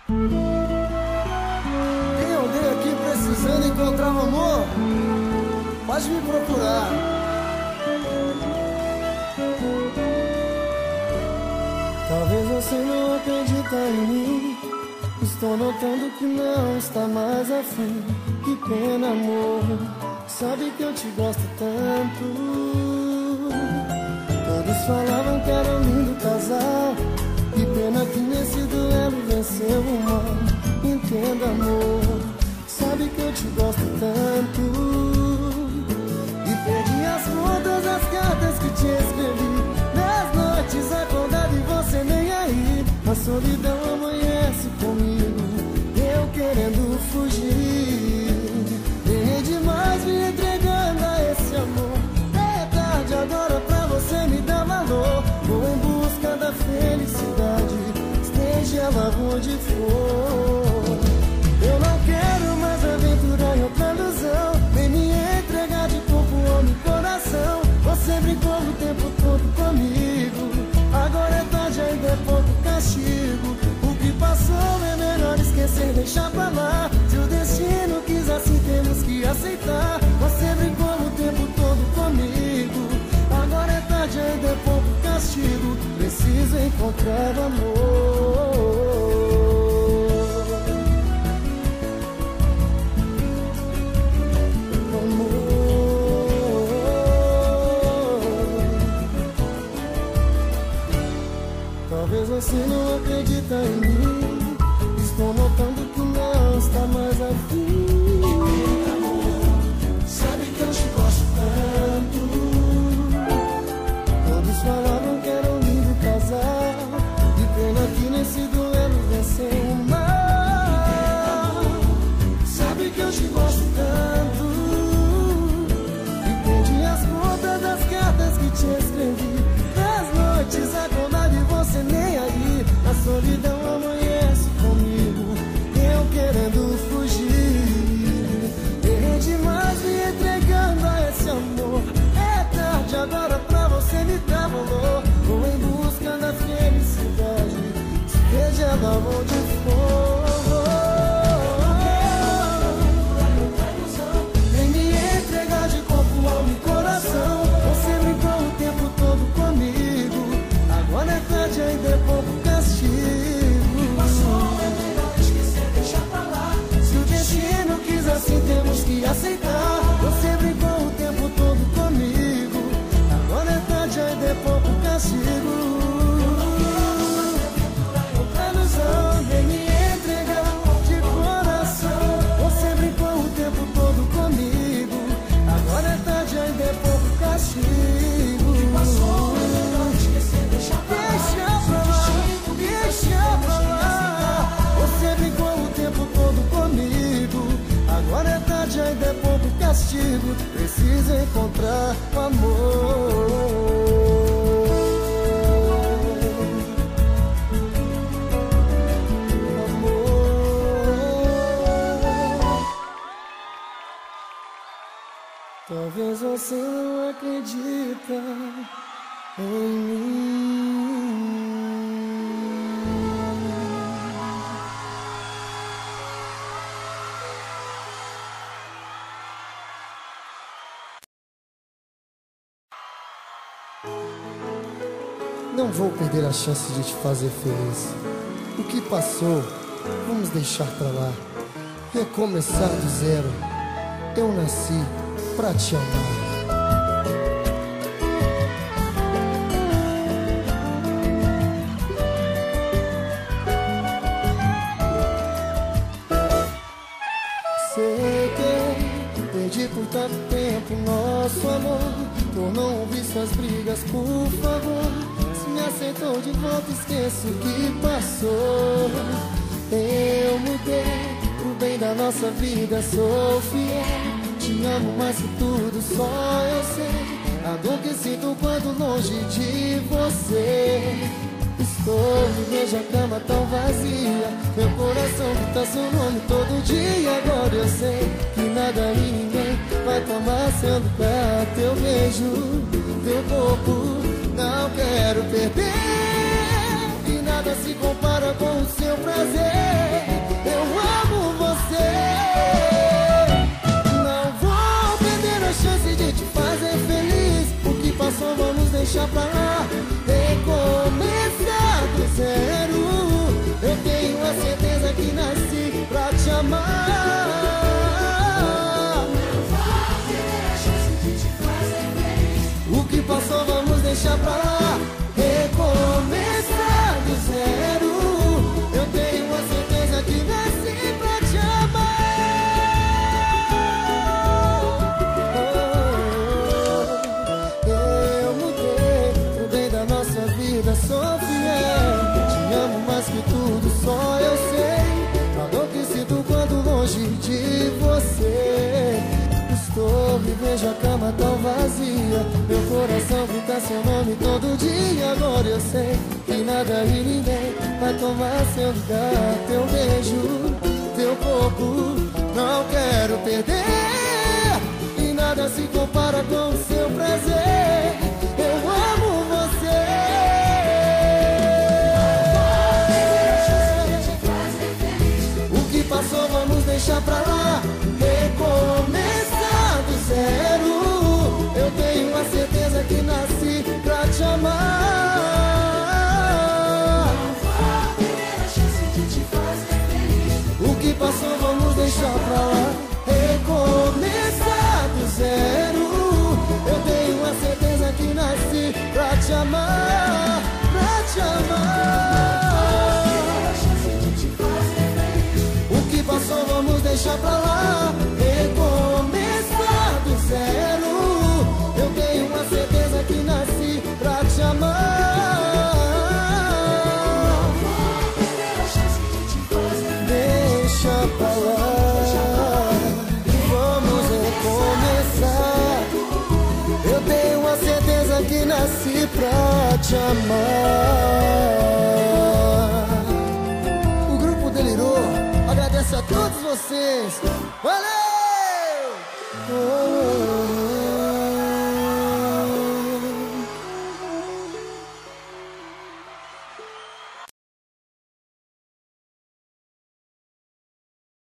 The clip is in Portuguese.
Tem alguém aqui precisando encontrar um amor? Pode me procurar. Talvez você não acredita em mim. Estou notando que não está mais afim. Que pena, amor. Sabe que eu te gosto tanto. Todos falavam que era um lindo casal. Que pena que nesse duelo venceu o mal. Entenda, amor. Sabe que eu te gosto tanto. E perdi as contas das cartas que te escrevi. Nas noites acordado e você nem aí. A solidão amanhece comigo. Eu querendo fugir. Errei demais me entregando a esse amor. É tarde agora pra você me dar valor. Vou em busca da felicidade, esteja ela onde for. Eu não quero mais aventura em outra ilusão, nem me entregar de corpo, alma e coração. Você brincou o tempo todo comigo. Agora é tarde, ainda é pouco castigo. O que passou é melhor esquecer, deixar pra lá. Se o destino quis assim, temos que aceitar. Você brincou o tempo todo comigo. Agora é tarde, ainda é pouco castigo. Preciso encontrar amor. Talvez você não acredita em mim. Estou notando que não está mais afim. Amor, sabe que eu te gosto tanto. Todos falavam que era um lindo casal. Que pena que nesse duelo venceu o mal. Sabe que eu te gosto tanto. E perdi as contas das cartas que te escrevi. Nas noites acordado e você nem aí. A solidão amanhece comigo. Eu querendo fugir. Errei demais me entregando a esse amor. É tarde agora pra você me dar valor. Vou em busca da felicidade, seja ela onde for. Nem me entregar de corpo, alma e coração. Você brincou o tempo todo comigo. Agora é tarde, ainda é pouco castigo. Passou, é melhor esquecer, deixar pra lá. Se o destino quis assim, temos que aceitar. Você brincou o tempo todo comigo. Agora é tarde, ainda é pouco castigo. Outra ilusão, nem me entregar de coração. Você brincou o tempo todo comigo. Agora é tarde, ainda é pouco castigo. Passou, é melhor esquecer, deixar pra lá. Deixa pra lá. Você brincou o tempo todo comigo. Agora é tarde, ainda é pouco castigo. Preciso encontrar o amor. Talvez você não acredita em mim. Não vou perder a chance de te fazer feliz. O que passou, vamos deixar pra lá. Recomeçar do zero. Eu nasci pra te amar. Sei que perdi por tanto tempo nosso amor. Por não ouvir suas brigas, por favor. Se me aceitou de volta, esqueço o que passou. Eu mudei pro bem da nossa vida, sou fiel. Te amo mais que tudo, só eu sei. A dor que sinto quando longe de você. Estou me vejo a cama tão vazia. Meu coração grita seu nome todo dia. Agora eu sei que nada e ninguém vai tomar seu lugar. Teu beijo, teu corpo, não quero perder. E nada se compara com o seu prazer. vejo a cama tão vazia, meu coração grita seu nome todo dia. Agora eu sei que nada e ninguém vai tomar seu lugar. Teu beijo, teu corpo, não quero perder. E nada se compara com o seu prazer. Eu amo você. O que passou vamos deixar pra lá, recomeçar do zero. Eu tenho a certeza que nasci pra te amar. O que passou vamos deixar pra lá, recomeçar do zero. Eu tenho a certeza que nasci pra te amar, pra te amar. O que passou vamos deixar pra lá, recomeçar do zero. Eu tenho a certeza que nasci pra te amar. Deixa pra lá e vamos recomeçar. Eu tenho a certeza que nasci pra te amar. O grupo delirou, agradece a todos vocês. Valeu!